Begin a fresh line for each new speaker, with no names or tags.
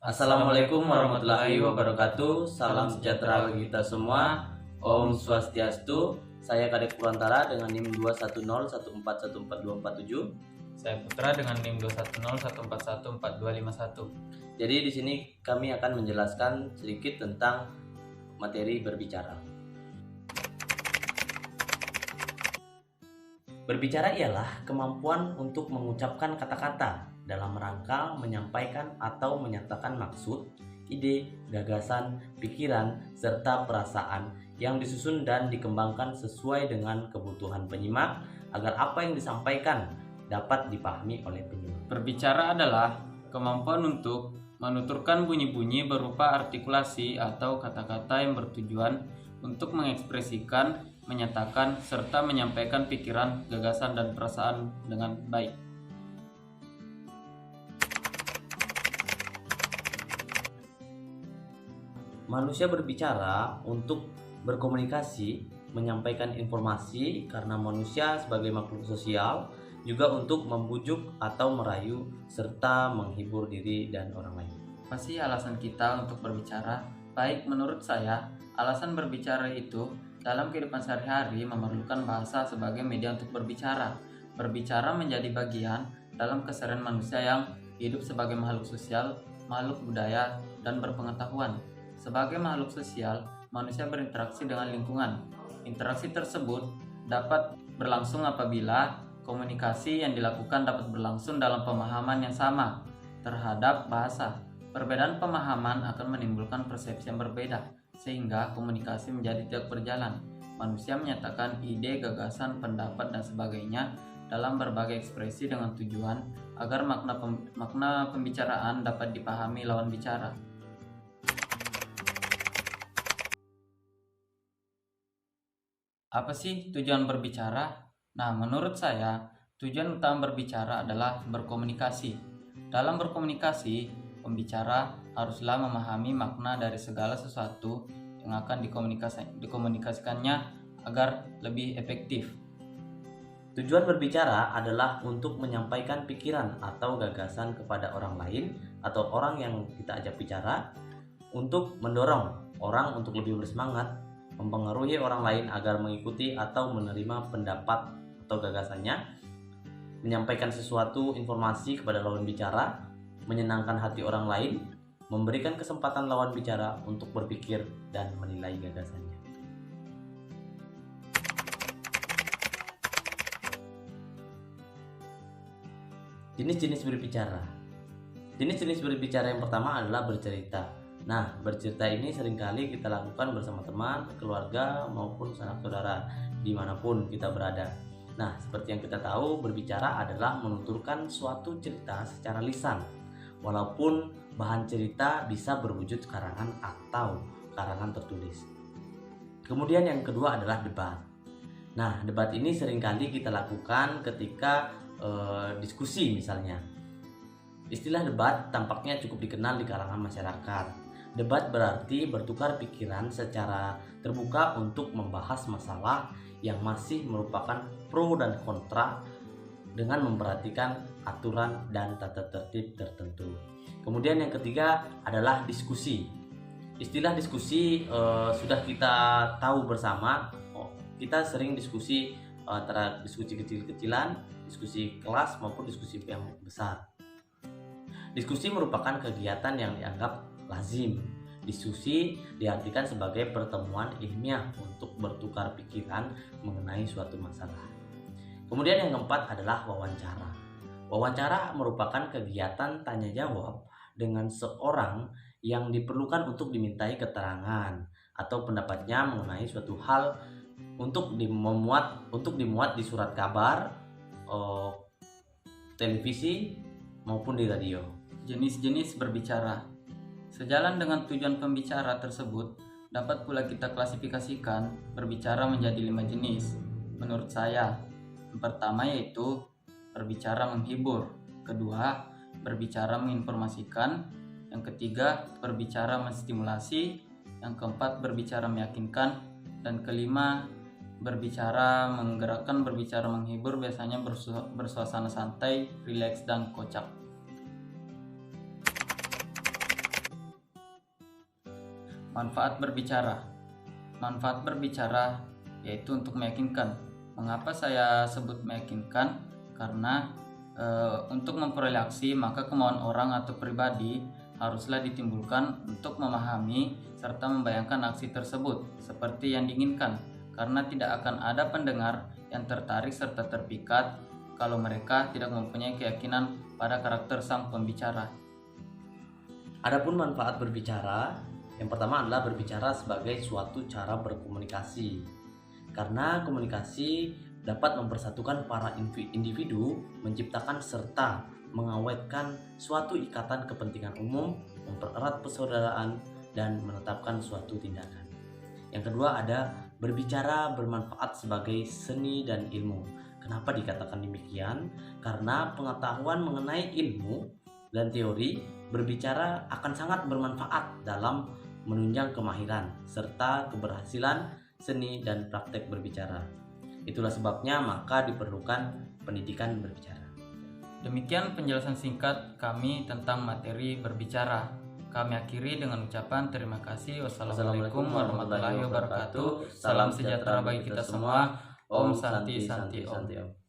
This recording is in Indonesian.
Assalamualaikum warahmatullahi wabarakatuh. Salam sejahtera bagi kita semua. Om Swastiastu. Saya Kadek Purantara dengan NIM 21014142427.
Saya Putra dengan NIM 210141441.
Jadi di sini kami akan menjelaskan sedikit tentang materi berbicara. Berbicara ialah kemampuan untuk mengucapkan kata-kata dalam rangka menyampaikan atau menyatakan maksud, ide, gagasan, pikiran, serta perasaan yang disusun dan dikembangkan sesuai dengan kebutuhan penyimak agar apa yang disampaikan dapat dipahami oleh penyimak.
Berbicara adalah kemampuan untuk menuturkan bunyi-bunyi berupa artikulasi atau kata-kata yang bertujuan untuk mengekspresikan, menyatakan, serta menyampaikan pikiran, gagasan, dan perasaan dengan baik.
Manusia berbicara untuk berkomunikasi, menyampaikan informasi karena manusia sebagai makhluk sosial, juga untuk membujuk atau merayu serta menghibur diri dan orang lain.
Apa sih alasan kita untuk berbicara? Baik, menurut saya, alasan berbicara itu dalam kehidupan sehari-hari memerlukan bahasa sebagai media untuk berbicara. Berbicara menjadi bagian dalam keseharian manusia yang hidup sebagai makhluk sosial, makhluk budaya, dan berpengetahuan. Sebagai makhluk sosial, manusia berinteraksi dengan lingkungan. Interaksi tersebut dapat berlangsung apabila komunikasi yang dilakukan dapat berlangsung dalam pemahaman yang sama terhadap bahasa. Perbedaan pemahaman akan menimbulkan persepsi yang berbeda, sehingga komunikasi menjadi tidak berjalan. Manusia menyatakan ide, gagasan, pendapat, dan sebagainya dalam berbagai ekspresi dengan tujuan agar makna pembicaraan dapat dipahami lawan bicara. Apa sih tujuan berbicara? Nah, menurut saya, tujuan utama berbicara adalah berkomunikasi. Dalam berkomunikasi, pembicara haruslah memahami makna dari segala sesuatu yang akan dikomunikasikannya agar lebih efektif.
Tujuan berbicara adalah untuk menyampaikan pikiran atau gagasan kepada orang lain atau orang yang kita ajak bicara, untuk mendorong orang untuk lebih bersemangat, mempengaruhi orang lain agar mengikuti atau menerima pendapat atau gagasannya, menyampaikan sesuatu informasi kepada lawan bicara, menyenangkan hati orang lain, memberikan kesempatan lawan bicara untuk berpikir dan menilai gagasannya. Jenis-jenis berbicara. Jenis-jenis berbicara yang pertama adalah bercerita. Nah, bercerita ini seringkali kita lakukan bersama teman, keluarga, maupun sanak saudara dimanapun kita berada. Nah, seperti yang kita tahu, berbicara adalah menuturkan suatu cerita secara lisan, walaupun bahan cerita bisa berwujud karangan atau karangan tertulis. Kemudian yang kedua adalah debat. Nah, debat ini seringkali kita lakukan ketika diskusi misalnya. Istilah debat tampaknya cukup dikenal di kalangan masyarakat. Debat berarti bertukar pikiran secara terbuka untuk membahas masalah yang masih merupakan pro dan kontra dengan memperhatikan aturan dan tata tertib tertentu. Kemudian yang ketiga adalah diskusi. Istilah diskusi sudah kita tahu bersama. Kita sering diskusi antara diskusi kecil-kecilan, diskusi kelas maupun diskusi yang besar. Diskusi merupakan kegiatan yang dianggap lazim. Diskusi diartikan sebagai pertemuan ilmiah untuk bertukar pikiran mengenai suatu masalah. Kemudian yang keempat adalah wawancara. Wawancara merupakan kegiatan tanya jawab dengan seorang yang diperlukan untuk dimintai keterangan atau pendapatnya mengenai suatu hal untuk dimuat di surat kabar, televisi maupun di radio.
Jenis-jenis berbicara. Sejalan dengan tujuan pembicara tersebut, dapat pula kita klasifikasikan berbicara menjadi 5 jenis. Menurut saya, yang pertama yaitu berbicara menghibur, kedua berbicara menginformasikan, yang ketiga berbicara menstimulasi, yang keempat berbicara meyakinkan, dan kelima berbicara menggerakkan. Berbicara menghibur biasanya bersuasana santai, rileks, dan kocak. Manfaat berbicara. Manfaat berbicara yaitu untuk meyakinkan. Mengapa saya sebut meyakinkan? Karena untuk memperoleh aksi, maka kemauan orang atau pribadi haruslah ditimbulkan untuk memahami serta membayangkan aksi tersebut seperti yang diinginkan, karena tidak akan ada pendengar yang tertarik serta terpikat kalau mereka tidak mempunyai keyakinan pada karakter sang pembicara.
Adapun manfaat berbicara, yang pertama adalah berbicara sebagai suatu cara berkomunikasi. Karena komunikasi dapat mempersatukan para individu, menciptakan serta mengawetkan suatu ikatan kepentingan umum, mempererat persaudaraan, dan menetapkan suatu tindakan. Yang kedua ada berbicara bermanfaat sebagai seni dan ilmu. Kenapa dikatakan demikian? Karena pengetahuan mengenai ilmu dan teori berbicara akan sangat bermanfaat dalam menunjang kemahiran serta keberhasilan seni dan praktek berbicara. Itulah sebabnya maka diperlukan pendidikan berbicara.
Demikian penjelasan singkat kami tentang materi berbicara. Kami akhiri dengan ucapan terima kasih. Wassalamualaikum warahmatullahi wabarakatuh. Salam sejahtera bagi kita semua. Om Santi Santi Om.